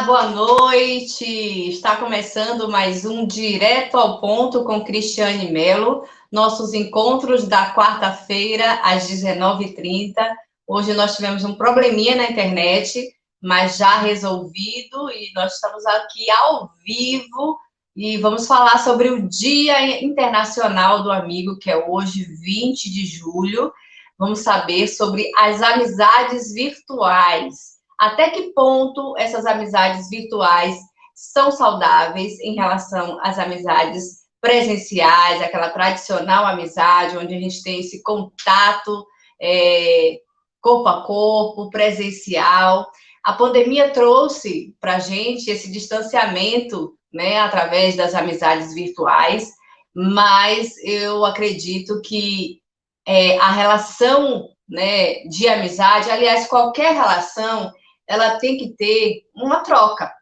Boa noite. Está começando mais um Direto ao Ponto com Cristiane Mello, nossos encontros da quarta-feira às 19h30. Hoje nós tivemos um probleminha na internet, mas já resolvido, e nós estamos aqui ao vivo e vamos falar sobre o Dia Internacional do Amigo, que é hoje, 20 de julho. Vamos saber sobre as amizades virtuais. Até que ponto essas amizades virtuais são saudáveis em relação às amizades presenciais, aquela tradicional amizade, onde a gente tem esse contato corpo a corpo, presencial. A pandemia trouxe para a gente esse distanciamento, né, através das amizades virtuais, mas eu acredito que a relação, né, de amizade, aliás, qualquer relação, ela tem que ter uma troca.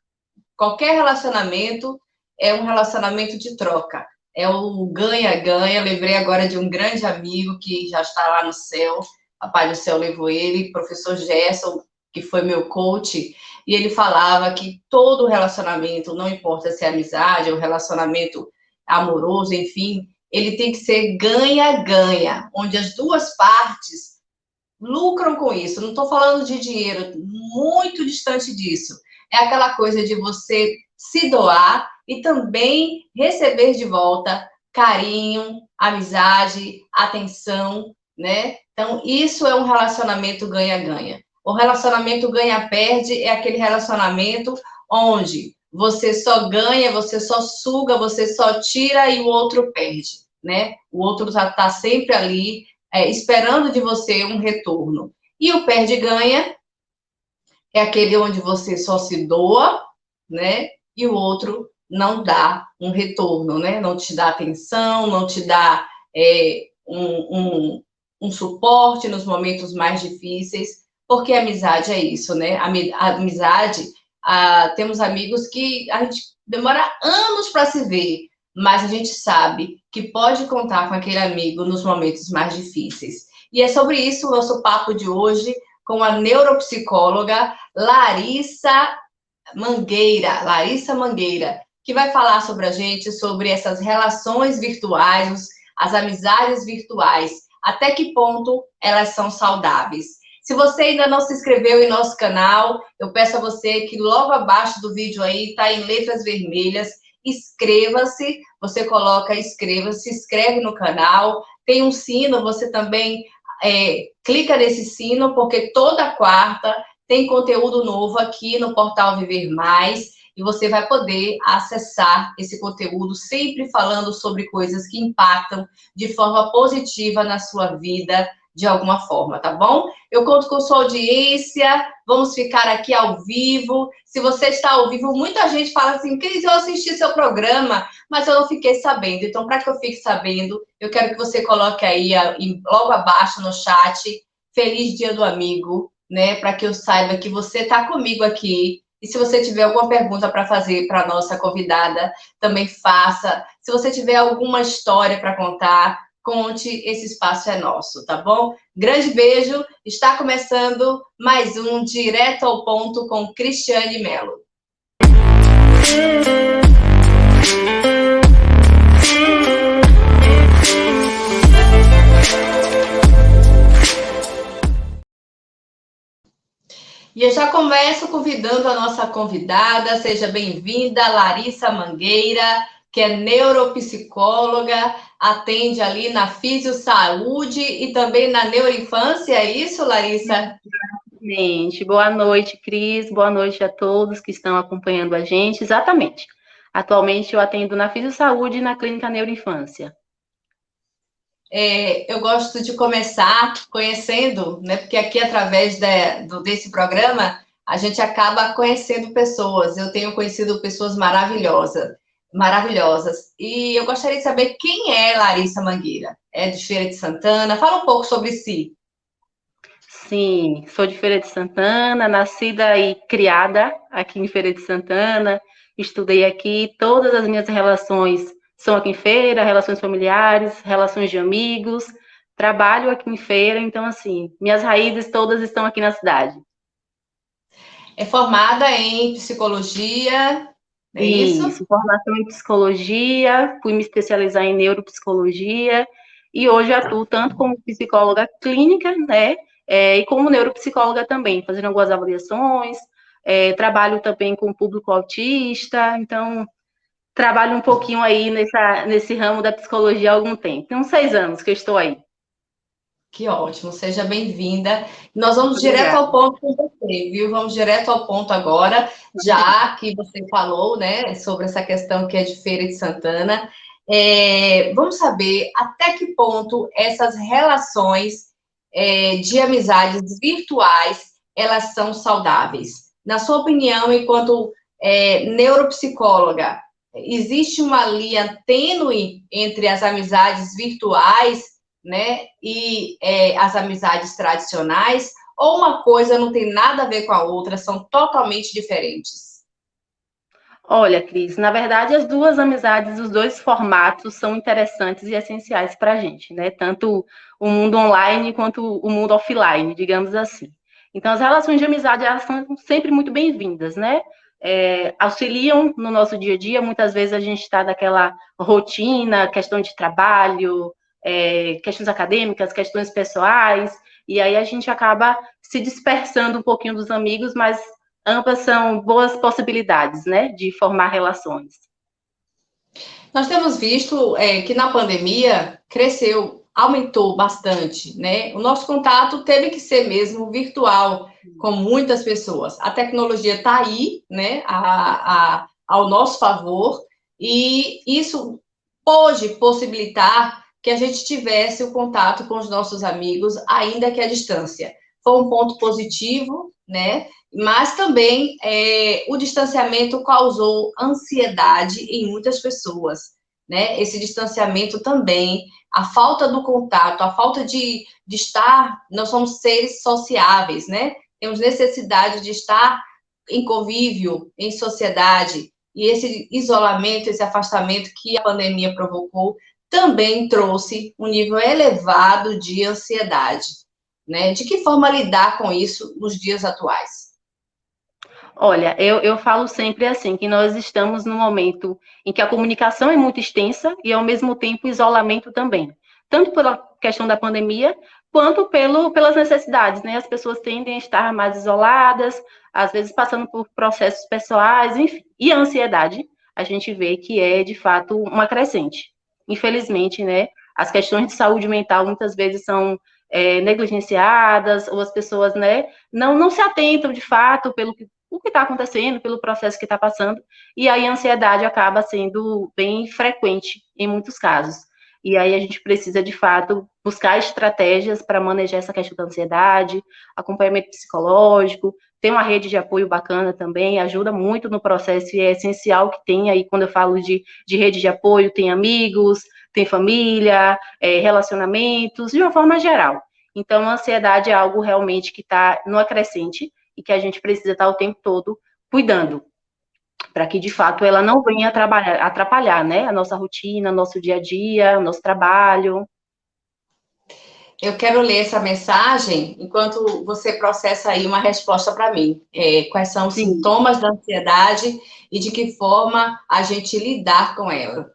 Qualquer relacionamento é um relacionamento de troca. É o ganha-ganha. Lembrei agora de um grande amigo que já está lá no céu. Papai do céu levou ele, professor Gerson, que foi meu coach, e ele falava que todo relacionamento, não importa se é amizade ou relacionamento amoroso, enfim, ele tem que ser ganha-ganha, onde as duas partes lucram com isso. Não estou falando de dinheiro, muito distante disso. É aquela coisa de você se doar e também receber de volta carinho, amizade, atenção, né? Então, isso é um relacionamento ganha-ganha. O relacionamento ganha-perde é aquele relacionamento onde você só ganha, você só suga, você só tira e o outro perde, né? O outro está sempre ali esperando de você um retorno. E o perde-ganha é aquele onde você só se doa, né? E o outro não dá um retorno, né? Não te dá atenção, não te dá um suporte nos momentos mais difíceis, porque a amizade é isso, né? A amizade, temos amigos que a gente demora anos para se ver, mas a gente sabe que pode contar com aquele amigo nos momentos mais difíceis. E é sobre isso o nosso papo de hoje com a neuropsicóloga Larissa Mangueira, que vai falar sobre a gente, sobre essas relações virtuais, as amizades virtuais, até que ponto elas são saudáveis. Se você ainda não se inscreveu em nosso canal, eu peço a você que logo abaixo do vídeo aí, tá em letras vermelhas, inscreva-se, você coloca inscreva-se, se inscreve no canal, tem um sino, você também clica nesse sino, porque toda quarta tem conteúdo novo aqui no portal Viver Mais, e você vai poder acessar esse conteúdo sempre falando sobre coisas que impactam de forma positiva na sua vida, de alguma forma, tá bom? Eu conto com sua audiência, vamos ficar aqui ao vivo. Se você está ao vivo, muita gente fala assim, Cris, eu assisti seu programa, mas eu não fiquei sabendo. Então, para que eu fique sabendo, eu quero que você coloque aí logo abaixo no chat, Feliz Dia do Amigo, né? Para que eu saiba que você está comigo aqui. E se você tiver alguma pergunta para fazer para a nossa convidada, também faça. Se você tiver alguma história para contar, conte, esse espaço é nosso, tá bom? Grande beijo, está começando mais um Direto ao Ponto com Cristiane Mello. E eu já começo convidando a nossa convidada, seja bem-vinda, Larissa Mangueira, que é neuropsicóloga, atende ali na Fisiosaúde e também na Neuroinfância, é isso, Larissa? Exatamente. Boa noite, Cris, boa noite a todos que estão acompanhando a gente. Exatamente. Atualmente eu atendo na Fisiosaúde e na Clínica Neuroinfância. Eu gosto de começar conhecendo, né? Porque aqui, através desse programa, a gente acaba conhecendo pessoas. Eu tenho conhecido pessoas maravilhosas. E eu gostaria de saber quem é Larissa Mangueira. É de Feira de Santana? Fala um pouco sobre si. Sim, sou de Feira de Santana, nascida e criada aqui em Feira de Santana. Estudei aqui, todas as minhas relações são aqui em Feira, relações familiares, relações de amigos. Trabalho aqui em Feira, então, assim, minhas raízes todas estão aqui na cidade. é formada em psicologia, é isso? Isso, formação em psicologia, fui me especializar em neuropsicologia e hoje atuo tanto como psicóloga clínica, né, e como neuropsicóloga também, fazendo algumas avaliações, trabalho também com o público autista, então trabalho um pouquinho aí nesse ramo da psicologia há algum tempo. Tem uns 6 anos que eu estou aí. Que ótimo, seja bem-vinda. Nós vamos direto Obrigada. ao ponto com você, viu? Vamos direto ao ponto agora, já que você falou, né, sobre essa questão que é de Feira de Santana. Vamos saber até que ponto essas relações de amizades virtuais elas são saudáveis. Na sua opinião, enquanto neuropsicóloga, existe uma linha tênue entre as amizades virtuais, né, e as amizades tradicionais, ou uma coisa não tem nada a ver com a outra, são totalmente diferentes? Olha, Cris, na verdade, as duas amizades, os dois formatos são interessantes e essenciais para a gente, né? Tanto o mundo online quanto o mundo offline, digamos assim. Então, as relações de amizade, elas são sempre muito bem-vindas, né? Auxiliam no nosso dia a dia, muitas vezes a gente está naquela rotina, questão de trabalho, questões acadêmicas, questões pessoais, e aí a gente acaba se dispersando um pouquinho dos amigos, mas ambas são boas possibilidades, né, de formar relações. Nós temos visto que na pandemia cresceu, aumentou bastante, né? O nosso contato teve que ser mesmo virtual com muitas pessoas. A tecnologia está aí, né, ao nosso favor, e isso pôde possibilitar que a gente tivesse o contato com os nossos amigos, ainda que à distância. Foi um ponto positivo, né? Mas também o distanciamento causou ansiedade em muitas pessoas, né? Esse distanciamento também, a falta do contato, a falta de estar, nós somos seres sociáveis, né? Temos necessidade de estar em convívio, em sociedade, e esse isolamento, esse afastamento que a pandemia provocou, também trouxe um nível elevado de ansiedade, né? De que forma lidar com isso nos dias atuais? Olha, eu falo sempre assim, que nós estamos num momento em que a comunicação é muito extensa e, ao mesmo tempo, o isolamento também. Tanto pela questão da pandemia, quanto pelas necessidades, né? As pessoas tendem a estar mais isoladas, às vezes passando por processos pessoais, enfim. E a ansiedade, a gente vê que é, de fato, uma crescente. Infelizmente, né? As questões de saúde mental muitas vezes são negligenciadas, ou as pessoas, né, não se atentam, de fato, pelo que o que está acontecendo, pelo processo que está passando, e aí a ansiedade acaba sendo bem frequente em muitos casos. E aí a gente precisa, de fato, buscar estratégias para manejar essa questão da ansiedade, acompanhamento psicológico, tem uma rede de apoio bacana também, ajuda muito no processo e é essencial que tenha aí, quando eu falo de rede de apoio, tem amigos, tem família, relacionamentos, de uma forma geral. Então, a ansiedade é algo realmente que está no acrescente, e que a gente precisa estar o tempo todo cuidando, para que, de fato, ela não venha atrapalhar, né, a nossa rotina, nosso dia a dia, nosso trabalho. Eu quero ler essa mensagem enquanto você processa aí uma resposta para mim. Quais são os Sim, sintomas da ansiedade e de que forma a gente lidar com ela?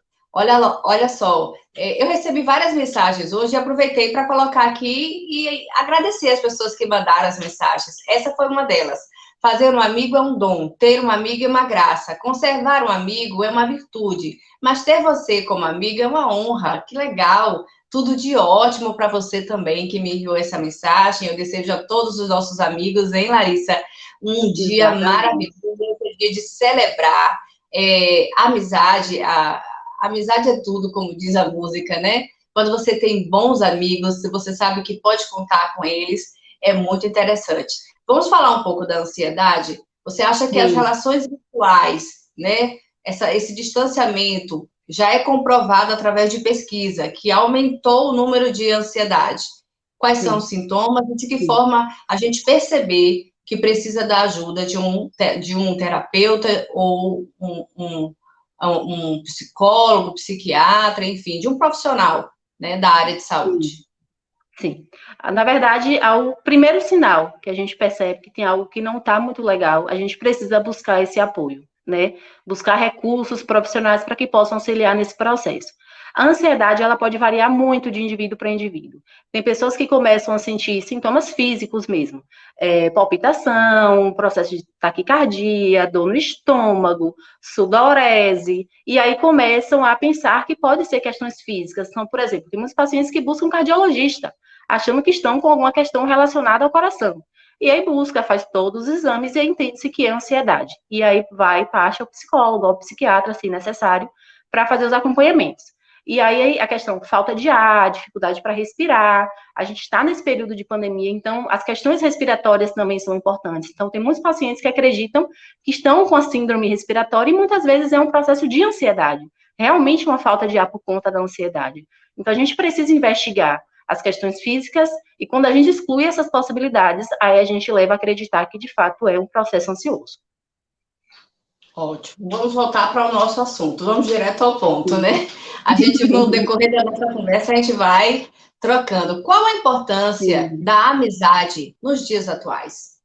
Olha só, eu recebi várias mensagens hoje e aproveitei para colocar aqui e agradecer as pessoas que mandaram as mensagens. Essa foi uma delas. Fazer um amigo é um dom, ter um amigo é uma graça, conservar um amigo é uma virtude, mas ter você como amigo é uma honra. Que legal! Tudo de ótimo para você também que me enviou essa mensagem. Eu desejo a todos os nossos amigos, hein, Larissa? Um dia exatamente. maravilhoso, um dia de celebrar a amizade. A amizade é tudo, como diz a música, né? Quando você tem bons amigos, se você sabe que pode contar com eles, é muito interessante. Vamos falar um pouco da ansiedade? Você acha que as Sim, relações virtuais, né? Esse distanciamento já é comprovado através de pesquisa que aumentou o número de ansiedade. Quais são os sim, sintomas e de que sim. forma a gente perceber que precisa da ajuda de um terapeuta ou um psicólogo, psiquiatra, enfim, de um profissional, né, da área de Sim. saúde. Sim. Na verdade, o primeiro sinal que a gente percebe que tem algo que não está muito legal, a gente precisa buscar esse apoio, né? Buscar recursos profissionais para que possam auxiliar nesse processo. A ansiedade, ela pode variar muito de indivíduo para indivíduo. Tem pessoas que começam a sentir sintomas físicos mesmo, palpitação, processo de taquicardia, dor no estômago, sudorese, e aí começam a pensar que pode ser questões físicas. Então, por exemplo, tem muitos pacientes que buscam um cardiologista, achando que estão com alguma questão relacionada ao coração. E aí busca, faz todos os exames e entende-se que é ansiedade. E aí vai, passa ao psicólogo, ao psiquiatra, se necessário, para fazer os acompanhamentos. E aí a questão falta de ar, dificuldade para respirar, a gente está nesse período de pandemia, então as questões respiratórias também são importantes. Então tem muitos pacientes que acreditam que estão com a síndrome respiratória e muitas vezes é um processo de ansiedade, realmente uma falta de ar por conta da ansiedade. Então a gente precisa investigar as questões físicas, e quando a gente exclui essas possibilidades, aí a gente leva a acreditar que, de fato, é um processo ansioso. Ótimo. Vamos voltar para o nosso assunto. Vamos direto ao ponto, né? A gente, no decorrer da nossa conversa, a gente vai trocando. Qual a importância da amizade nos dias atuais?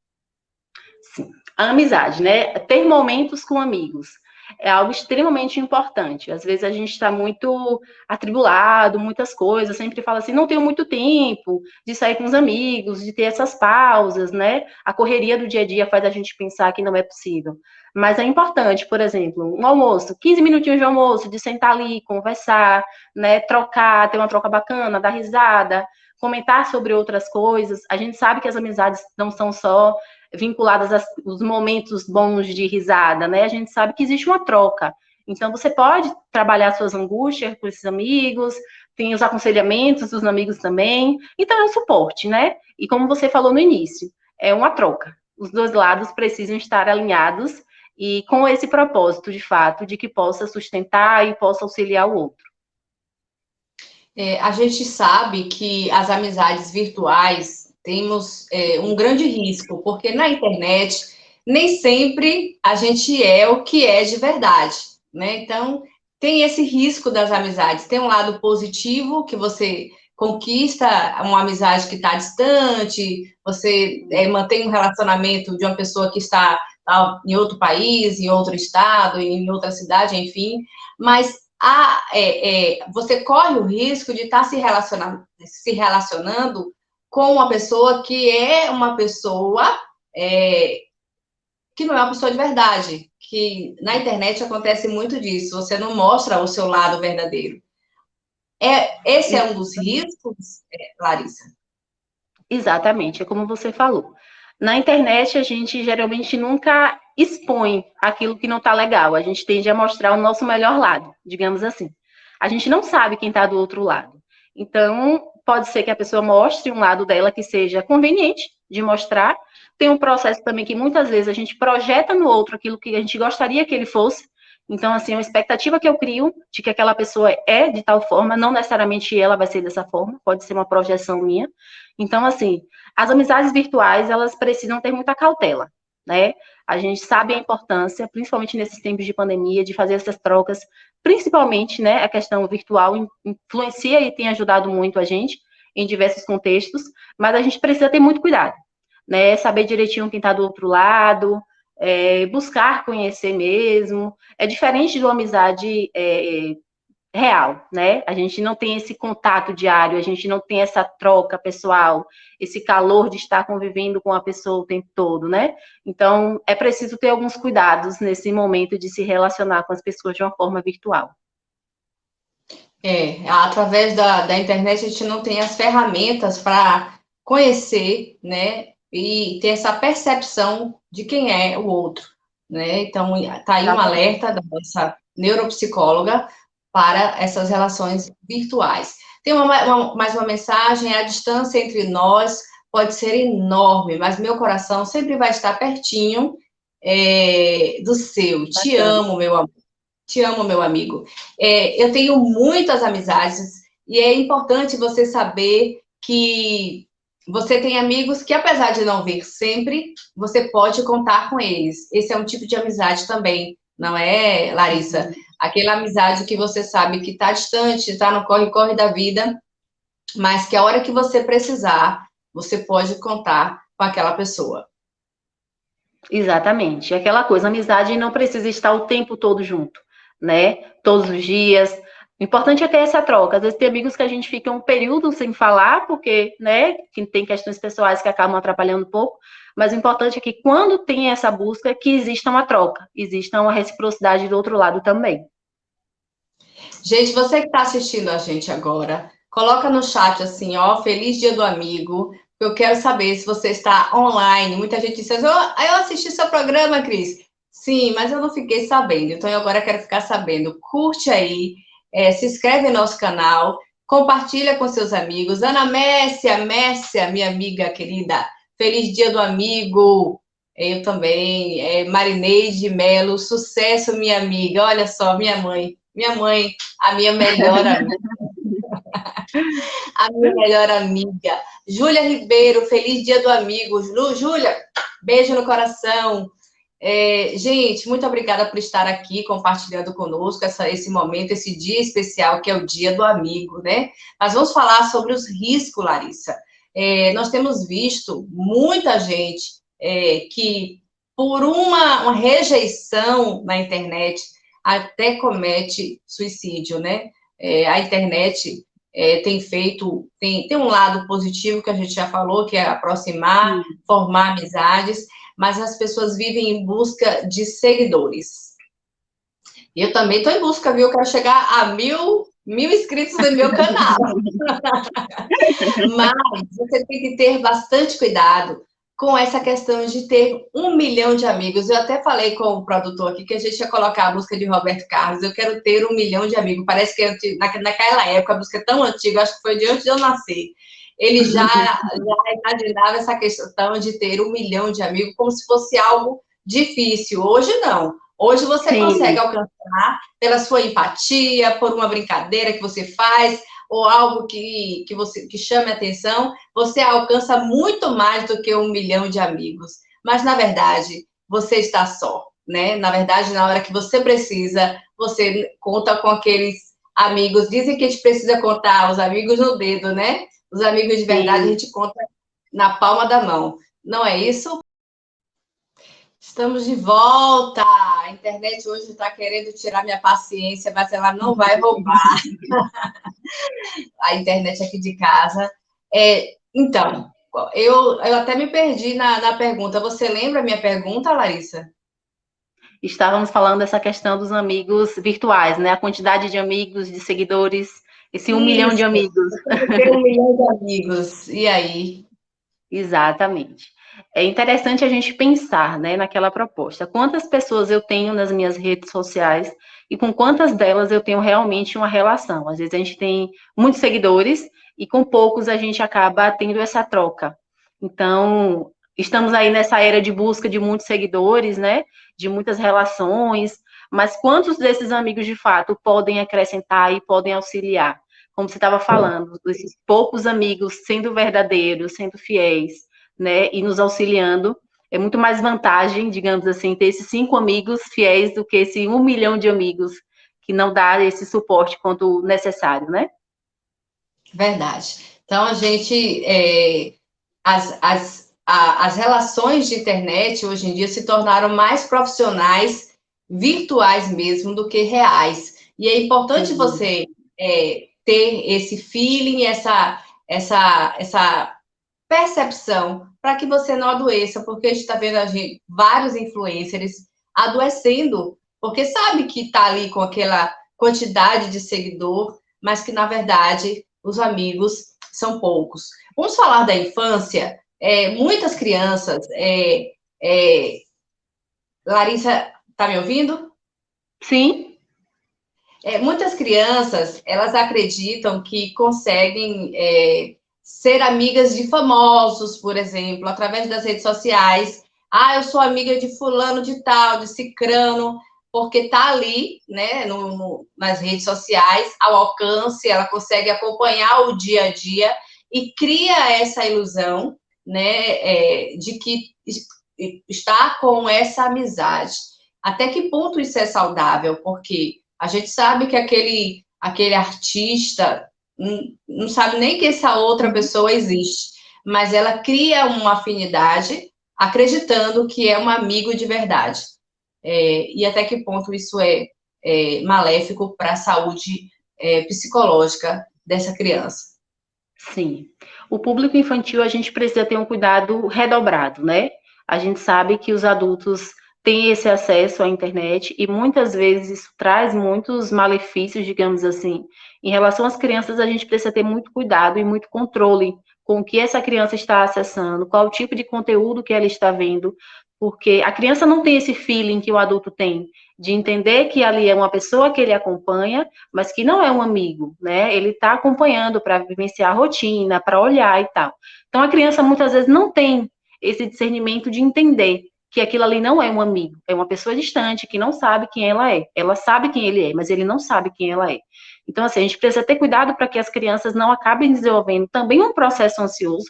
Sim, a amizade, né? Ter momentos com amigos é algo extremamente importante. Às vezes a gente está muito atribulado, muitas coisas, sempre fala assim, não tenho muito tempo de sair com os amigos, de ter essas pausas, né? A correria do dia a dia faz a gente pensar que não é possível. Mas é importante, por exemplo, um almoço, 15 minutinhos de almoço, de sentar ali, conversar, né? Trocar, ter uma troca bacana, dar risada, comentar sobre outras coisas. A gente sabe que as amizades não são só vinculadas aos momentos bons de risada, né? A gente sabe que existe uma troca. Então, você pode trabalhar suas angústias com esses amigos, tem os aconselhamentos dos amigos também. Então, é um suporte, né? E como você falou no início, é uma troca. Os dois lados precisam estar alinhados e com esse propósito, de fato, de que possa sustentar e possa auxiliar o outro. A gente sabe que as amizades virtuais temos um grande risco, porque na internet nem sempre a gente é o que é de verdade, né? Então, tem esse risco das amizades. Tem um lado positivo, que você conquista uma amizade que está distante, você mantém um relacionamento de uma pessoa que está em outro país, em outro estado, em outra cidade, enfim, mas você corre o risco de estar se relacionando com uma pessoa que é uma pessoa que não é uma pessoa de verdade, que na internet acontece muito disso, você não mostra o seu lado verdadeiro. Esse é um dos riscos, Larissa? Exatamente, é como você falou. Na internet, a gente geralmente nunca expõe aquilo que não está legal. A gente tende a mostrar o nosso melhor lado, digamos assim. A gente não sabe quem está do outro lado. Então, pode ser que a pessoa mostre um lado dela que seja conveniente de mostrar. Tem um processo também que muitas vezes a gente projeta no outro aquilo que a gente gostaria que ele fosse. Então, assim, uma expectativa que eu crio de que aquela pessoa é de tal forma, não necessariamente ela vai ser dessa forma, pode ser uma projeção minha. Então, assim, as amizades virtuais, elas precisam ter muita cautela, né? A gente sabe a importância, principalmente nesses tempos de pandemia, de fazer essas trocas, principalmente, né, a questão virtual influencia e tem ajudado muito a gente em diversos contextos, mas a gente precisa ter muito cuidado, né? Saber direitinho quem está do outro lado, buscar conhecer mesmo. É diferente de uma amizade real, né? A gente não tem esse contato diário, a gente não tem essa troca pessoal, esse calor de estar convivendo com a pessoa o tempo todo, né? Então, é preciso ter alguns cuidados nesse momento de se relacionar com as pessoas de uma forma virtual. Através da internet a gente não tem as ferramentas para conhecer, né? E ter essa percepção de quem é o outro, né? Então, tá aí um alerta da nossa neuropsicóloga para essas relações virtuais. Tem mais uma mensagem: a distância entre nós pode ser enorme, mas meu coração sempre vai estar pertinho do seu. Te amo, meu amor. Te amo, meu amigo. Eu tenho muitas amizades e é importante você saber que você tem amigos que, apesar de não ver sempre, você pode contar com eles. Esse é um tipo de amizade também, não é, Larissa? Aquela amizade que você sabe que está distante, está no corre-corre da vida, mas que a hora que você precisar, você pode contar com aquela pessoa. Exatamente. Aquela coisa, a amizade não precisa estar o tempo todo junto, né? Todos os dias. O importante é ter essa troca. Às vezes tem amigos que a gente fica um período sem falar, porque, né, que tem questões pessoais que acabam atrapalhando um pouco, mas o importante é que quando tem essa busca, que exista uma troca, exista uma reciprocidade do outro lado também. Gente, você que está assistindo a gente agora, coloca no chat assim, ó, Feliz Dia do Amigo. Eu quero saber se você está online. Muita gente diz assim, eu assisti seu programa, Cris. Sim, mas eu não fiquei sabendo. Então, eu agora quero ficar sabendo. Curte aí, se inscreve no nosso canal, compartilha com seus amigos. Ana Messia, minha amiga querida. Feliz Dia do Amigo. Eu também. Marineide Melo, sucesso, minha amiga. Olha só, minha mãe. Minha mãe, a minha melhor amiga. A minha melhor amiga. Júlia Ribeiro, feliz dia do amigo. Júlia, beijo no coração. Gente, muito obrigada por estar aqui compartilhando conosco esse momento, esse dia especial que é o dia do amigo, né? Mas vamos falar sobre os riscos, Larissa. Nós temos visto muita gente que, por uma rejeição na internet, até comete suicídio, né? A internet tem um lado positivo que a gente já falou, que é aproximar, formar amizades, mas as pessoas vivem em busca de seguidores. Eu também estou em busca, viu? Eu quero chegar a mil inscritos no meu canal. Mas você tem que ter bastante cuidado com essa questão de ter 1 milhão de amigos. Eu até falei com o produtor aqui que a gente ia colocar a música de Roberto Carlos. Eu quero ter 1 milhão de amigos. Parece que naquela época, a música é tão antiga, acho que foi de antes de eu nascer. Ele já imaginava essa questão de ter 1 milhão de amigos como se fosse algo difícil. Hoje, não. Hoje você consegue alcançar pela sua empatia, por uma brincadeira que você faz, ou algo que chame a atenção, você alcança muito mais do que 1 milhão de amigos. Mas, na verdade, você está só, né? Na verdade, na hora que você precisa, você conta com aqueles amigos. Dizem que a gente precisa contar os amigos no dedo, né? Os amigos de verdade a gente conta na palma da mão. Não é isso? Estamos de volta! A internet hoje está querendo tirar minha paciência, mas ela não vai roubar. A internet aqui de casa. Então, eu até me perdi na pergunta. Você lembra a minha pergunta, Larissa? Estávamos falando dessa questão dos amigos virtuais, né? A quantidade de amigos, de seguidores, esse 1 milhão de amigos. Ter 1 milhão de amigos. E aí? Exatamente. É interessante a gente pensar, né, naquela proposta. Quantas pessoas eu tenho nas minhas redes sociais e com quantas delas eu tenho realmente uma relação? Às vezes a gente tem muitos seguidores e com poucos a gente acaba tendo essa troca. Então, estamos aí nessa era de busca de muitos seguidores, né, de muitas relações, mas quantos desses amigos de fato podem acrescentar e podem auxiliar? Como você estava falando, esses poucos amigos sendo verdadeiros, sendo fiéis, né, e nos auxiliando, é muito mais vantagem, digamos assim, ter esses 5 amigos fiéis do que esse 1 milhão de amigos que não dá esse suporte quanto necessário, né? Verdade. Então, a gente, as relações de internet hoje em dia se tornaram mais profissionais, virtuais mesmo, do que reais. E é importante você ter esse feeling, essa percepção, para que você não adoeça, porque a gente está vendo vários influencers adoecendo, porque sabe que está ali com aquela quantidade de seguidor, mas que, na verdade, os amigos são poucos. Vamos falar da infância. Muitas crianças... Larissa, está me ouvindo? Sim. Muitas crianças, elas acreditam que conseguem ser amigas de famosos, por exemplo, através das redes sociais. Ah, eu sou amiga de fulano de tal, de cicrano, porque está ali, né, nas redes sociais, ao alcance, ela consegue acompanhar o dia a dia e cria essa ilusão, né, de que está com essa amizade. Até que ponto isso é saudável? Porque a gente sabe que aquele artista não sabe nem que essa outra pessoa existe, mas ela cria uma afinidade acreditando que é um amigo de verdade. E até que ponto isso é maléfico para a saúde psicológica dessa criança. Sim. O público infantil, a gente precisa ter um cuidado redobrado, né? A gente sabe que os adultos têm esse acesso à internet e muitas vezes isso traz muitos malefícios, digamos assim. Em relação às crianças, a gente precisa ter muito cuidado e muito controle com o que essa criança está acessando, qual o tipo de conteúdo que ela está vendo, porque a criança não tem esse feeling que o adulto tem, de entender que ali é uma pessoa que ele acompanha, mas que não é um amigo, né? Ele está acompanhando para vivenciar a rotina, para olhar e tal. Então, a criança muitas vezes não tem esse discernimento de entender que aquilo ali não é um amigo, é uma pessoa distante que não sabe quem ela é. Ela sabe quem ele é, mas ele não sabe quem ela é. Então, assim, a gente precisa ter cuidado para que as crianças não acabem desenvolvendo também um processo ansioso,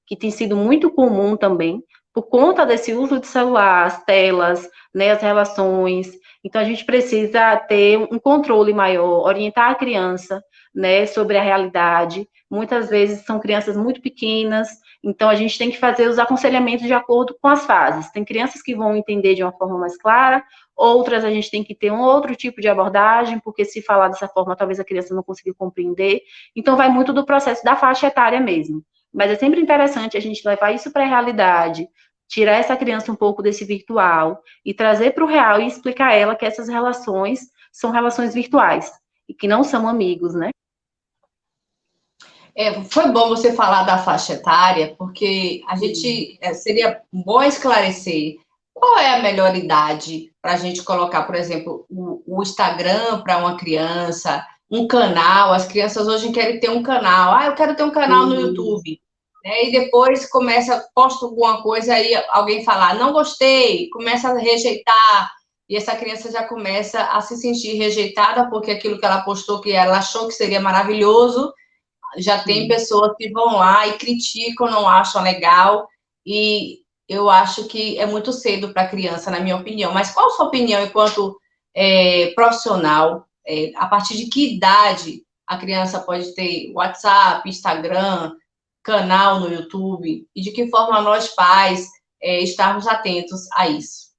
que tem sido muito comum também, por conta desse uso de celular, as telas, né, as relações. Então, a gente precisa ter um controle maior, orientar a criança, né, sobre a realidade. Muitas vezes são crianças muito pequenas, então a gente tem que fazer os aconselhamentos de acordo com as fases. Tem crianças que vão entender de uma forma mais clara, outras a gente tem que ter um outro tipo de abordagem, porque se falar dessa forma, talvez a criança não consiga compreender. Então, vai muito do processo da faixa etária mesmo. Mas é sempre interessante a gente levar isso para a realidade, tirar essa criança um pouco desse virtual e trazer para o real e explicar a ela que essas relações são relações virtuais e que não são amigos, né? Foi bom você falar da faixa etária, porque a gente seria bom esclarecer qual é a melhor idade para a gente colocar, por exemplo, o Instagram para uma criança, um canal. As crianças hoje querem ter um canal. Ah, eu quero ter um canal no YouTube. Né? E depois posta alguma coisa, aí alguém fala, não gostei, começa a rejeitar. E essa criança já começa a se sentir rejeitada porque aquilo que ela postou, que ela achou que seria maravilhoso, já tem pessoas que vão lá e criticam, não acham legal, e eu acho que é muito cedo para a criança, na minha opinião. Mas qual a sua opinião enquanto profissional? A partir de que idade a criança pode ter WhatsApp, Instagram, canal no YouTube? E de que forma nós, pais, estarmos atentos a isso?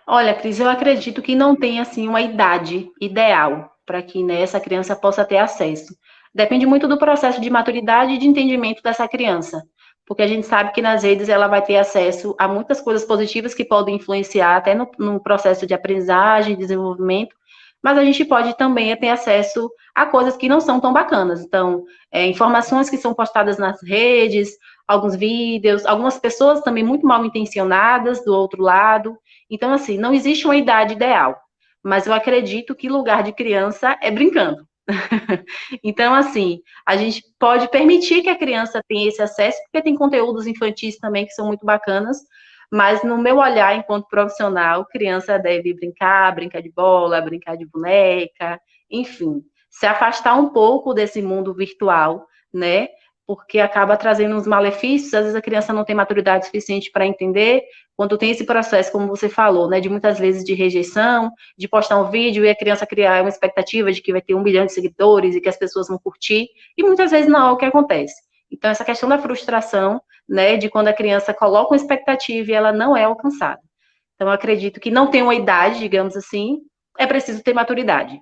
Olha, Cris, eu acredito que não tem, assim, uma idade ideal para que, né, essa criança possa ter acesso. Depende muito do processo de maturidade e de entendimento dessa criança, porque a gente sabe que nas redes ela vai ter acesso a muitas coisas positivas que podem influenciar até no processo de aprendizagem, desenvolvimento, mas a gente pode também ter acesso a coisas que não são tão bacanas. Então, informações que são postadas nas redes, alguns vídeos, algumas pessoas também muito mal intencionadas do outro lado. Então, assim, não existe uma idade ideal, mas eu acredito que lugar de criança é brincando. Então, assim, a gente pode permitir que a criança tenha esse acesso, porque tem conteúdos infantis também que são muito bacanas, mas no meu olhar, enquanto profissional, criança deve brincar, brincar de bola, brincar de boneca, enfim, se afastar um pouco desse mundo virtual, né? Porque acaba trazendo uns malefícios, às vezes a criança não tem maturidade suficiente para entender, quando tem esse processo, como você falou, né, de muitas vezes de rejeição, de postar um vídeo e a criança criar uma expectativa de que vai ter 1 milhão de seguidores e que as pessoas vão curtir, e muitas vezes não é o que acontece. Então, essa questão da frustração, né, de quando a criança coloca uma expectativa e ela não é alcançada. Então, eu acredito que não tem uma idade, digamos assim, é preciso ter maturidade.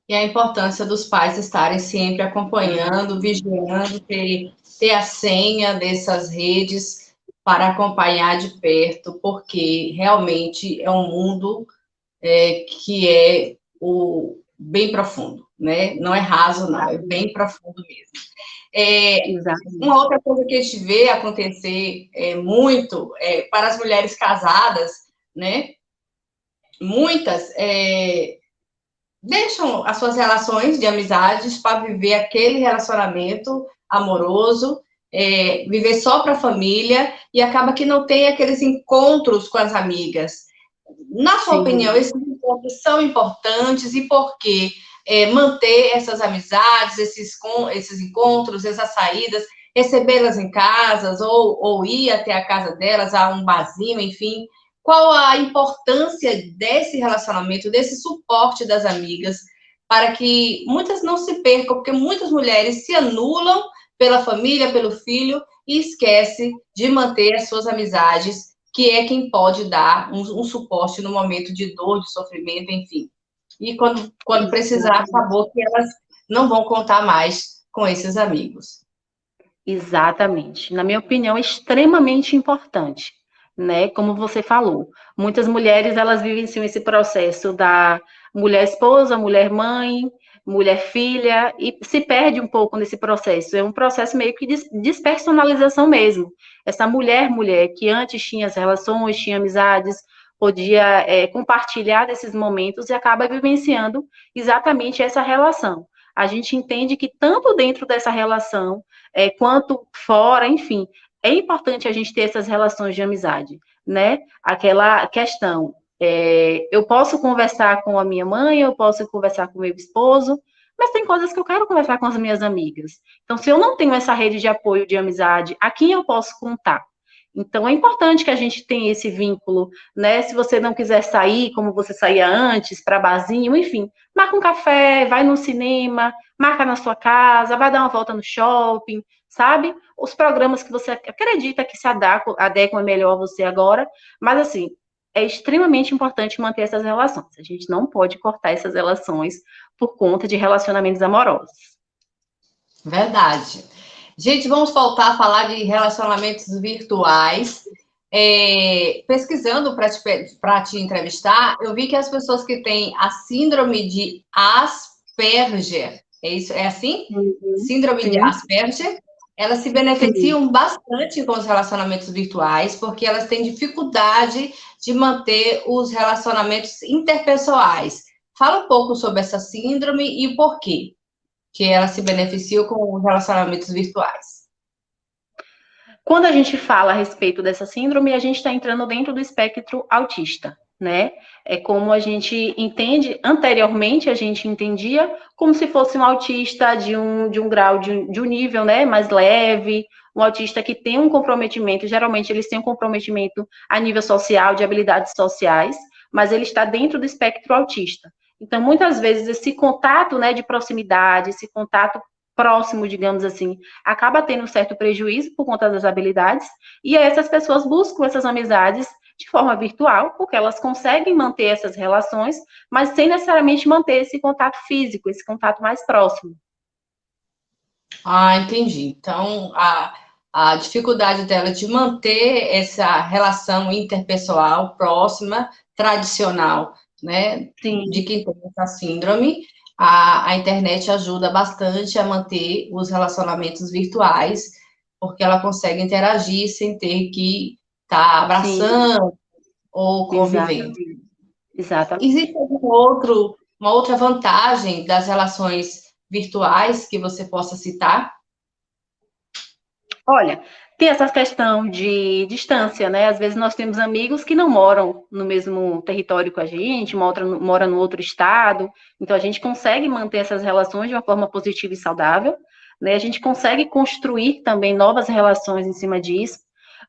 E a importância dos pais estarem sempre acompanhando, vigiando, ter a senha dessas redes para acompanhar de perto, porque realmente é um mundo que é bem profundo, né? Não é raso, não, é bem profundo mesmo. Uma outra coisa que a gente vê acontecer muito para as mulheres casadas, né? Muitas deixam as suas relações de amizades para viver aquele relacionamento amoroso, viver só para a família, e acaba que não tem aqueles encontros com as amigas. Na sua opinião, esses encontros são importantes e por quê? Manter essas amizades, esses encontros, essas saídas, recebê-las em casas ou ir até a casa delas, a um barzinho, enfim. Qual a importância desse relacionamento, desse suporte das amigas para que muitas não se percam, porque muitas mulheres se anulam pela família, pelo filho, e esquece de manter as suas amizades, que é quem pode dar um suporte no momento de dor, de sofrimento, enfim. E quando precisar, acabou que elas não vão contar mais com esses amigos. Exatamente. Na minha opinião, é extremamente importante, né? Como você falou, muitas mulheres elas vivenciam esse processo da mulher esposa, mulher mãe, mulher filha e se perde um pouco nesse processo. É um processo meio que de despersonalização mesmo. Essa mulher que antes tinha as relações, tinha amizades, podia compartilhar desses momentos e acaba vivenciando exatamente essa relação. A gente entende que tanto dentro dessa relação quanto fora, enfim, é importante a gente ter essas relações de amizade, né? Aquela questão, eu posso conversar com a minha mãe, eu posso conversar com o meu esposo, mas tem coisas que eu quero conversar com as minhas amigas. Então, se eu não tenho essa rede de apoio, de amizade, a quem eu posso contar? Então, é importante que a gente tenha esse vínculo, né? Se você não quiser sair como você saía antes, para barzinho, enfim, marca um café, vai no cinema, marca na sua casa, vai dar uma volta no shopping, sabe? Os programas que você acredita que se adequam melhor a você agora, mas assim, é extremamente importante manter essas relações. A gente não pode cortar essas relações por conta de relacionamentos amorosos. Verdade. Gente, vamos voltar a falar de relacionamentos virtuais. Pesquisando para te entrevistar, eu vi que as pessoas que têm a síndrome de Asperger, é isso? É assim? Síndrome de Asperger, elas se beneficiam bastante com os relacionamentos virtuais, porque elas têm dificuldade de manter os relacionamentos interpessoais. Fala um pouco sobre essa síndrome e por quê que ela se beneficia com os relacionamentos virtuais. Quando a gente fala a respeito dessa síndrome, a gente está entrando dentro do espectro autista, né? É como a gente entende, anteriormente a gente entendia como se fosse um autista de um grau, de um nível, né, mais leve, um autista que tem um comprometimento, geralmente eles têm um comprometimento a nível social, de habilidades sociais, mas ele está dentro do espectro autista. Então, muitas vezes, esse contato, né, de proximidade, esse contato próximo, digamos assim, acaba tendo um certo prejuízo por conta das habilidades, e essas pessoas buscam essas amizades de forma virtual, porque elas conseguem manter essas relações, mas sem necessariamente manter esse contato físico, esse contato mais próximo. Ah, entendi. Então, a dificuldade dela de manter essa relação interpessoal próxima, tradicional, né? Sim. De quem tem essa síndrome, a internet ajuda bastante a manter os relacionamentos virtuais, porque ela consegue interagir sem ter que estar abraçando. Sim. Ou convivendo. Exatamente. Existe uma outra vantagem das relações virtuais que você possa citar? Olha, tem essa questão de distância, né? Às vezes nós temos amigos que não moram no mesmo território com a gente, mora no outro estado, então a gente consegue manter essas relações de uma forma positiva e saudável, né? A gente consegue construir também novas relações em cima disso.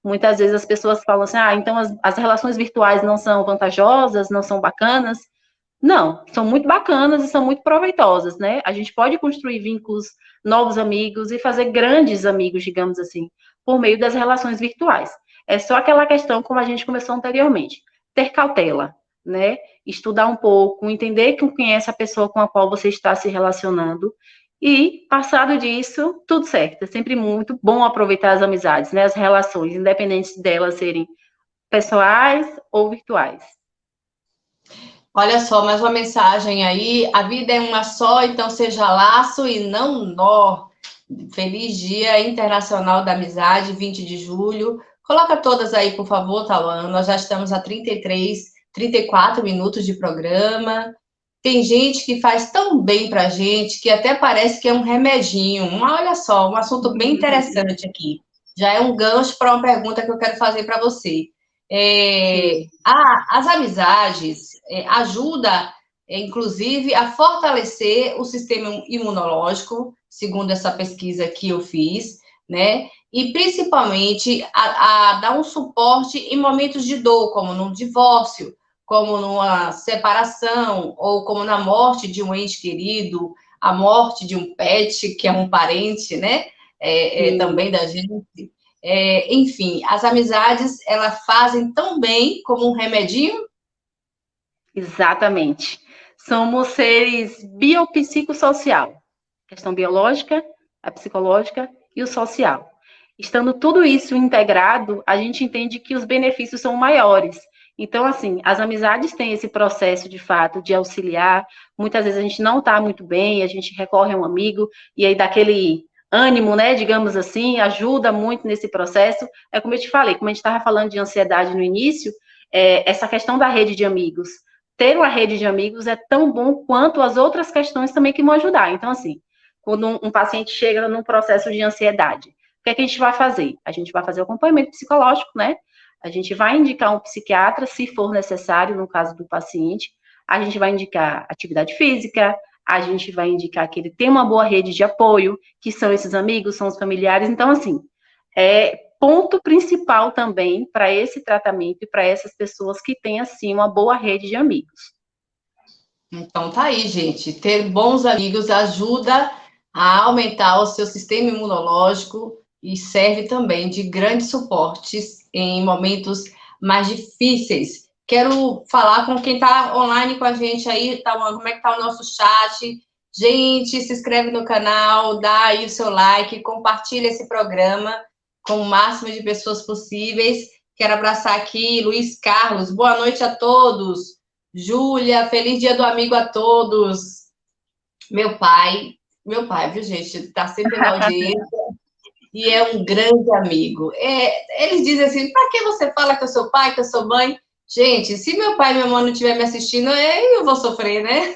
Muitas vezes as pessoas falam assim, então as relações virtuais não são vantajosas, não são bacanas. Não, são muito bacanas e são muito proveitosas, né? A gente pode construir vínculos, novos amigos e fazer grandes amigos, digamos assim, por meio das relações virtuais. É só aquela questão, como a gente começou anteriormente, ter cautela, né? Estudar um pouco, entender quem é essa pessoa com a qual você está se relacionando e, passado disso, tudo certo. É sempre muito bom aproveitar as amizades, né? As relações, independente delas serem pessoais ou virtuais. Olha só, mais uma mensagem aí. A vida é uma só, então seja laço e não nó. Feliz Dia Internacional da Amizade, 20 de julho. Coloca todas aí, por favor, Tauan. Nós já estamos a 34 minutos de programa. Tem gente que faz tão bem pra gente que até parece que é um remedinho. Olha só, um assunto bem interessante aqui. Já é um gancho para uma pergunta que eu quero fazer para você. As amizades ajudam, inclusive, a fortalecer o sistema imunológico, segundo essa pesquisa que eu fiz, né? E principalmente a dar um suporte em momentos de dor, como no divórcio, como numa separação, ou como na morte de um ente querido, a morte de um pet, que é um parente, né? Também da gente. Enfim, as amizades, elas fazem tão bem como um remedinho. Exatamente. Somos seres biopsicossocial. Questão biológica, a psicológica e o social. Estando tudo isso integrado, a gente entende que os benefícios são maiores. Então, assim, as amizades têm esse processo, de fato, de auxiliar. Muitas vezes a gente não está muito bem, a gente recorre a um amigo, e aí daquele ânimo, né, digamos assim, ajuda muito nesse processo. É como eu te falei, como a gente estava falando de ansiedade no início, essa questão da rede de amigos. Ter uma rede de amigos é tão bom quanto as outras questões também que vão ajudar. Então, assim, quando um paciente chega num processo de ansiedade, o que é que a gente vai fazer? A gente vai fazer o acompanhamento psicológico, né? A gente vai indicar um psiquiatra, se for necessário, no caso do paciente. A gente vai indicar atividade física, a gente vai indicar que ele tem uma boa rede de apoio, que são esses amigos, são os familiares. Então, assim, ponto principal também para esse tratamento e para essas pessoas que têm, assim, uma boa rede de amigos. Então, tá aí, gente. Ter bons amigos ajuda a aumentar o seu sistema imunológico e serve também de grande suporte em momentos mais difíceis. Quero falar com quem está online com a gente aí, como é que está o nosso chat. Gente, se inscreve no canal, dá aí o seu like, compartilha esse programa com o máximo de pessoas possíveis. Quero abraçar aqui Luiz Carlos. Boa noite a todos. Júlia, feliz dia do amigo a todos. Meu pai, viu, gente? Está sempre na audiência e é um grande amigo. Eles dizem assim: para que você fala que eu sou pai, que eu sou mãe? Gente, se meu pai e minha mãe não estiver me assistindo, eu vou sofrer, né?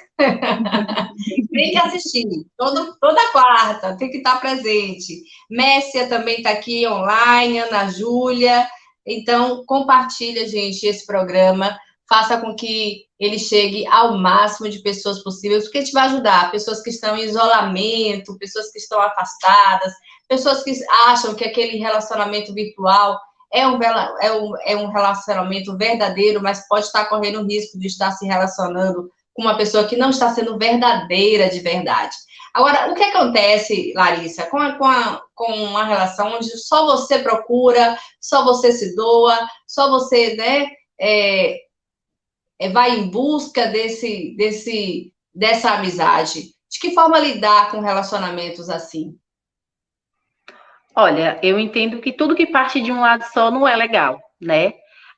Tem que assistir, toda quarta, tem que estar presente. Messia também está aqui online, Ana Júlia. Então, compartilha, gente, esse programa. Faça com que ele chegue ao máximo de pessoas possíveis, porque a gente vai ajudar pessoas que estão em isolamento, pessoas que estão afastadas, pessoas que acham que aquele relacionamento virtual é um relacionamento verdadeiro, mas pode estar correndo o risco de estar se relacionando com uma pessoa que não está sendo verdadeira de verdade. Agora, o que acontece, Larissa, com uma relação onde só você procura, só você se doa, só você, né, vai em busca dessa amizade? De que forma lidar com relacionamentos assim? Olha, eu entendo que tudo que parte de um lado só não é legal, né?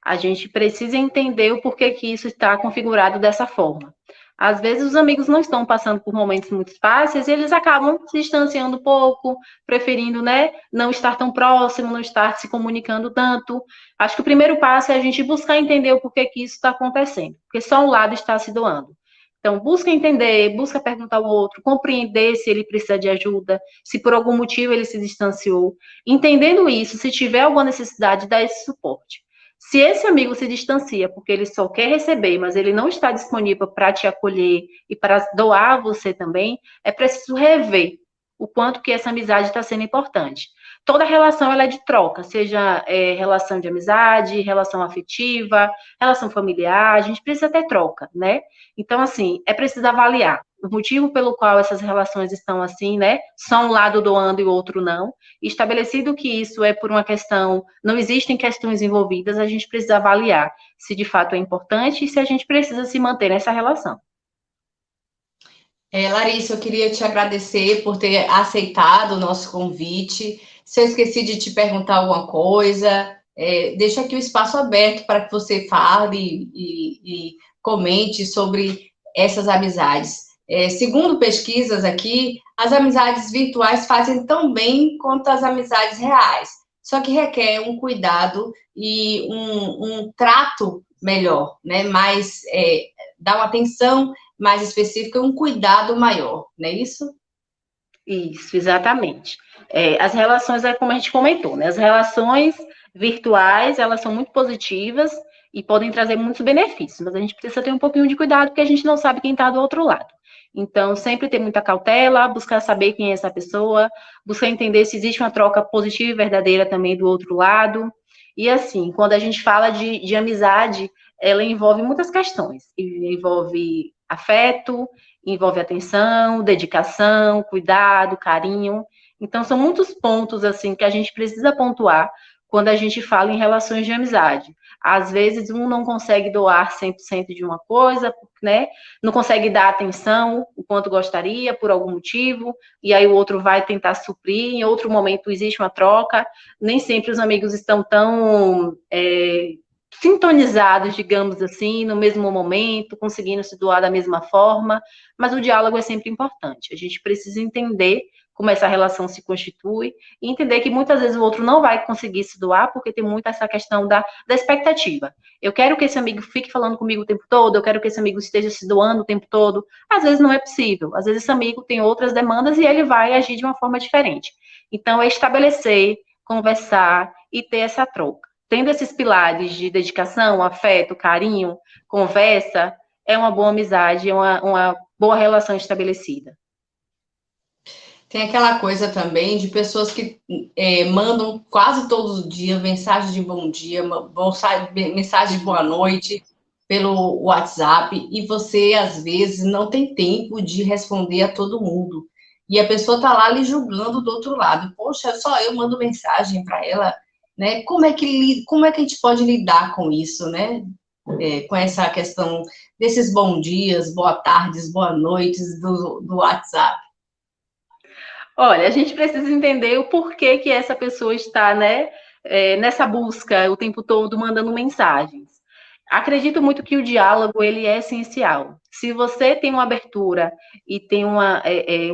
A gente precisa entender o porquê que isso está configurado dessa forma. Às vezes os amigos não estão passando por momentos muito fáceis e eles acabam se distanciando um pouco, preferindo, né, não estar tão próximo, não estar se comunicando tanto. Acho que o primeiro passo é a gente buscar entender o porquê que isso está acontecendo, porque só um lado está se doando. Então, busca entender, busca perguntar ao outro, compreender se ele precisa de ajuda, se por algum motivo ele se distanciou. Entendendo isso, se tiver alguma necessidade, dá esse suporte. Se esse amigo se distancia porque ele só quer receber, mas ele não está disponível para te acolher e para doar a você também, é preciso rever o quanto que essa amizade está sendo importante. Toda relação ela é de troca, seja relação de amizade, relação afetiva, relação familiar, a gente precisa ter troca, né? Então, assim, é preciso avaliar o motivo pelo qual essas relações estão assim, né? Só um lado doando e o outro não. Estabelecido que isso é por uma questão, não existem questões envolvidas, a gente precisa avaliar se de fato é importante e se a gente precisa se manter nessa relação. Larissa, eu queria te agradecer por ter aceitado o nosso convite. Se eu esqueci de te perguntar alguma coisa, deixo aqui o espaço aberto para que você fale e comente sobre essas amizades. Segundo pesquisas aqui, as amizades virtuais fazem tão bem quanto as amizades reais, só que requer um cuidado e um trato melhor, né? Mais, dar uma atenção mais específica e um cuidado maior, não é isso? Isso, exatamente. As relações, como a gente comentou, né? As relações virtuais, elas são muito positivas e podem trazer muitos benefícios, mas a gente precisa ter um pouquinho de cuidado, porque a gente não sabe quem está do outro lado. Então, sempre ter muita cautela, buscar saber quem é essa pessoa, buscar entender se existe uma troca positiva e verdadeira também do outro lado. E assim, quando a gente fala de amizade, ela envolve muitas questões. Envolve afeto, envolve atenção, dedicação, cuidado, carinho. Então, são muitos pontos, assim, que a gente precisa pontuar quando a gente fala em relações de amizade. Às vezes, um não consegue doar 100% de uma coisa, né? Não consegue dar atenção o quanto gostaria, por algum motivo, e aí o outro vai tentar suprir, em outro momento existe uma troca, nem sempre os amigos estão tão sintonizados, digamos assim, no mesmo momento, conseguindo se doar da mesma forma, mas o diálogo é sempre importante. A gente precisa entender como essa relação se constitui e entender que muitas vezes o outro não vai conseguir se doar porque tem muito essa questão da expectativa. Eu quero que esse amigo fique falando comigo o tempo todo, eu quero que esse amigo esteja se doando o tempo todo. Às vezes não é possível, às vezes esse amigo tem outras demandas e ele vai agir de uma forma diferente. Então, é estabelecer, conversar e ter essa troca. Tendo esses pilares de dedicação, afeto, carinho, conversa, é uma boa amizade, é uma boa relação estabelecida. Tem aquela coisa também de pessoas que mandam quase todos os dias mensagem de bom dia, mensagem de boa noite pelo WhatsApp, e você, às vezes, não tem tempo de responder a todo mundo. E a pessoa está lá lhe julgando do outro lado. Poxa, só eu mando mensagem para ela, né? Como é que a gente pode lidar com isso, né? Com essa questão desses bom dias, boa tardes, boa noites do WhatsApp. Olha, a gente precisa entender o porquê que essa pessoa está, né, nessa busca o tempo todo mandando mensagens. Acredito muito que o diálogo ele é essencial. Se você tem uma abertura e tem uma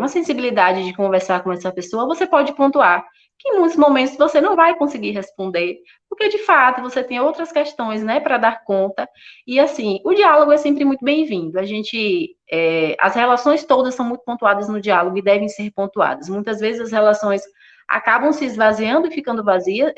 sensibilidade de conversar com essa pessoa, você pode pontuar que em muitos momentos você não vai conseguir responder, porque de fato você tem outras questões, né, para dar conta. E assim, o diálogo é sempre muito bem-vindo. As relações todas são muito pontuadas no diálogo e devem ser pontuadas. Muitas vezes as relações acabam se esvaziando e ficando vazias,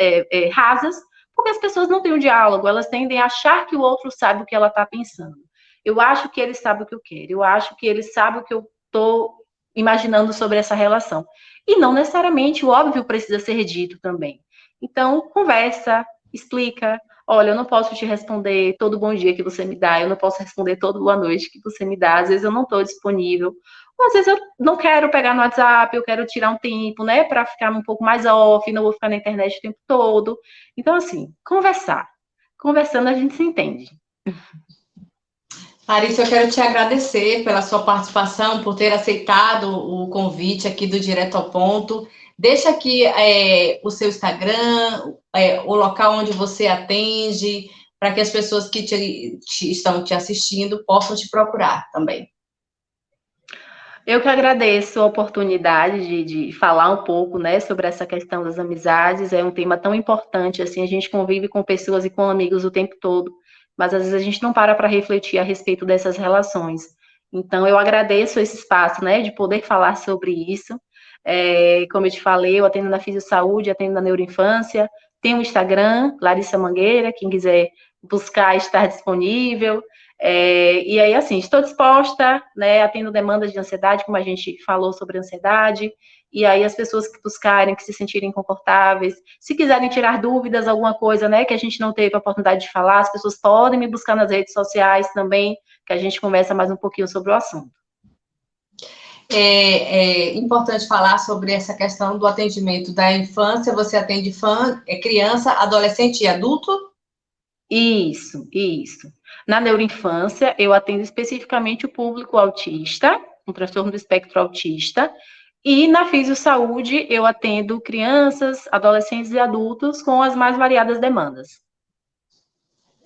rasas, porque as pessoas não têm um diálogo, elas tendem a achar que o outro sabe o que ela está pensando. Eu acho que ele sabe o que eu quero, eu acho que ele sabe o que eu estou imaginando sobre essa relação. E não necessariamente o óbvio precisa ser dito também. Então, conversa, explica. Olha, eu não posso te responder todo bom dia que você me dá, eu não posso responder todo boa noite que você me dá, às vezes eu não estou disponível. Ou às vezes eu não quero pegar no WhatsApp, eu quero tirar um tempo, né, para ficar um pouco mais off, não vou ficar na internet o tempo todo. Então, assim, conversar. Conversando a gente se entende. Larissa, eu quero te agradecer pela sua participação, por ter aceitado o convite aqui do Direto ao Ponto. Deixa aqui o seu Instagram, o local onde você atende, para que as pessoas que estão te assistindo possam te procurar também. Eu que agradeço a oportunidade de falar um pouco, né, sobre essa questão das amizades. É um tema tão importante, assim, a gente convive com pessoas e com amigos o tempo todo, mas às vezes a gente não para refletir a respeito dessas relações. Então, eu agradeço esse espaço, né, de poder falar sobre isso. Como eu te falei, eu atendo na Fisiosaúde, atendo na Neuroinfância, tenho um Instagram, Larissa Mangueira, quem quiser buscar estar disponível. E aí, assim, estou disposta, né, atendo demandas de ansiedade, como a gente falou sobre ansiedade, e aí as pessoas que buscarem, que se sentirem confortáveis, se quiserem tirar dúvidas, alguma coisa, né, que a gente não teve a oportunidade de falar, as pessoas podem me buscar nas redes sociais também, que a gente conversa mais um pouquinho sobre o assunto. É importante falar sobre essa questão do atendimento da infância. Você atende criança, adolescente e adulto? Isso. Na neuroinfância, eu atendo especificamente o público autista, um transtorno do espectro autista, e na Fisiosaúde eu atendo crianças, adolescentes e adultos com as mais variadas demandas.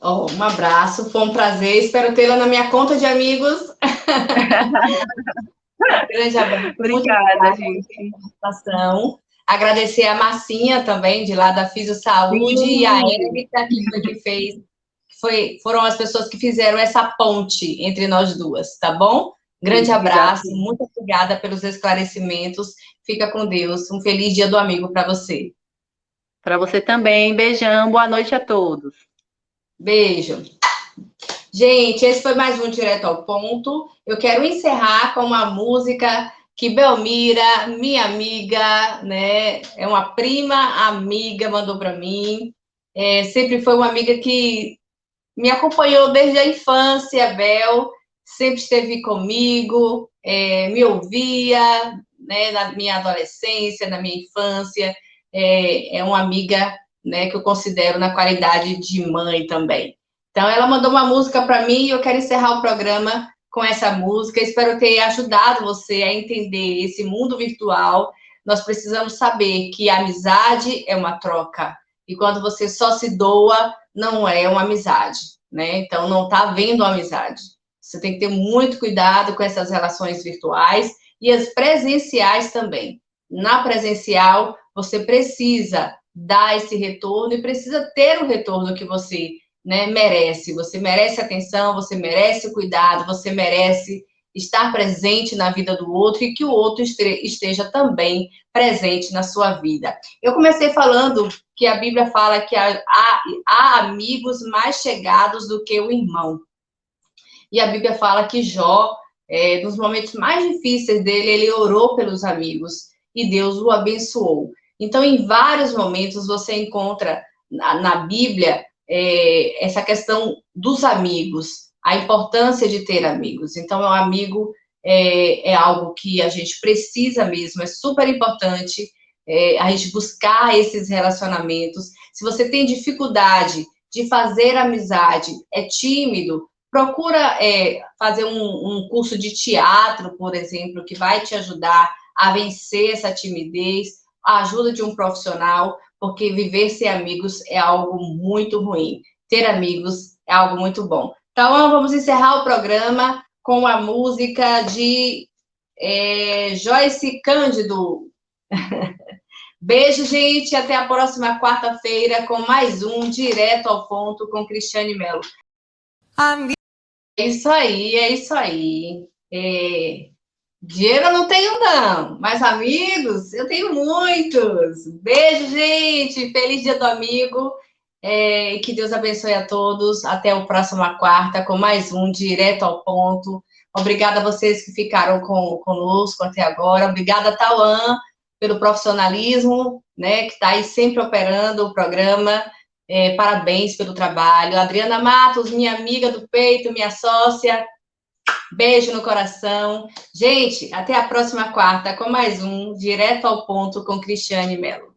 Um abraço, foi um prazer, espero tê-la na minha conta de amigos. Grande abraço. Obrigada, gente. Agradecer a Marcinha também, de lá da Fisiosaúde, e a Érica, foram as pessoas que fizeram essa ponte entre nós duas, tá bom? Grande abraço, muito obrigada pelos esclarecimentos. Fica com Deus. Um feliz Dia do Amigo para você. Para você também. Beijão, boa noite a todos. Beijo. Gente, esse foi mais um Direto ao Ponto. Eu quero encerrar com uma música que Belmira, minha amiga, né, é uma prima amiga, mandou para mim. Sempre foi uma amiga que me acompanhou desde a infância, Bel, sempre esteve comigo, me ouvia, né, na minha adolescência, na minha infância, é uma amiga, né, que eu considero na qualidade de mãe também. Então, ela mandou uma música para mim e eu quero encerrar o programa com essa música. Espero ter ajudado você a entender esse mundo virtual. Nós precisamos saber que a amizade é uma troca. E quando você só se doa, não é uma amizade, né? Então, não está havendo amizade. Você tem que ter muito cuidado com essas relações virtuais e as presenciais também. Na presencial, você precisa dar esse retorno e precisa ter o retorno que você, né, merece. Você merece atenção, você merece cuidado, você merece estar presente na vida do outro e que o outro esteja também presente na sua vida. Eu comecei falando que a Bíblia fala que há amigos mais chegados do que o irmão. E a Bíblia fala que Jó, nos momentos mais difíceis dele, ele orou pelos amigos e Deus o abençoou. Então, em vários momentos, você encontra na Bíblia essa questão dos amigos, a importância de ter amigos. Então, o amigo é algo que a gente precisa mesmo, é super importante a gente buscar esses relacionamentos. Se você tem dificuldade de fazer amizade, é tímido, procura fazer um curso de teatro, por exemplo, que vai te ajudar a vencer essa timidez, a ajuda de um profissional, porque viver sem amigos é algo muito ruim. Ter amigos é algo muito bom. Então, vamos encerrar o programa com a música de Joyce Cândido. Beijo, gente. Até a próxima quarta-feira com mais um Direto ao Ponto com Cristiane Mello. É isso aí, é isso aí. Dinheiro eu não tenho, não, mas amigos eu tenho muitos. Beijo, gente. Feliz Dia do Amigo. E que Deus abençoe a todos. Até a próxima quarta com mais um Direto ao Ponto. Obrigada a vocês que ficaram conosco até agora. Obrigada, Tauan, pelo profissionalismo, né, que está aí sempre operando o programa. Parabéns pelo trabalho. Adriana Matos, minha amiga do peito, minha sócia. Beijo no coração. Gente, até a próxima quarta com mais um Direto ao Ponto com Cristiane Mello.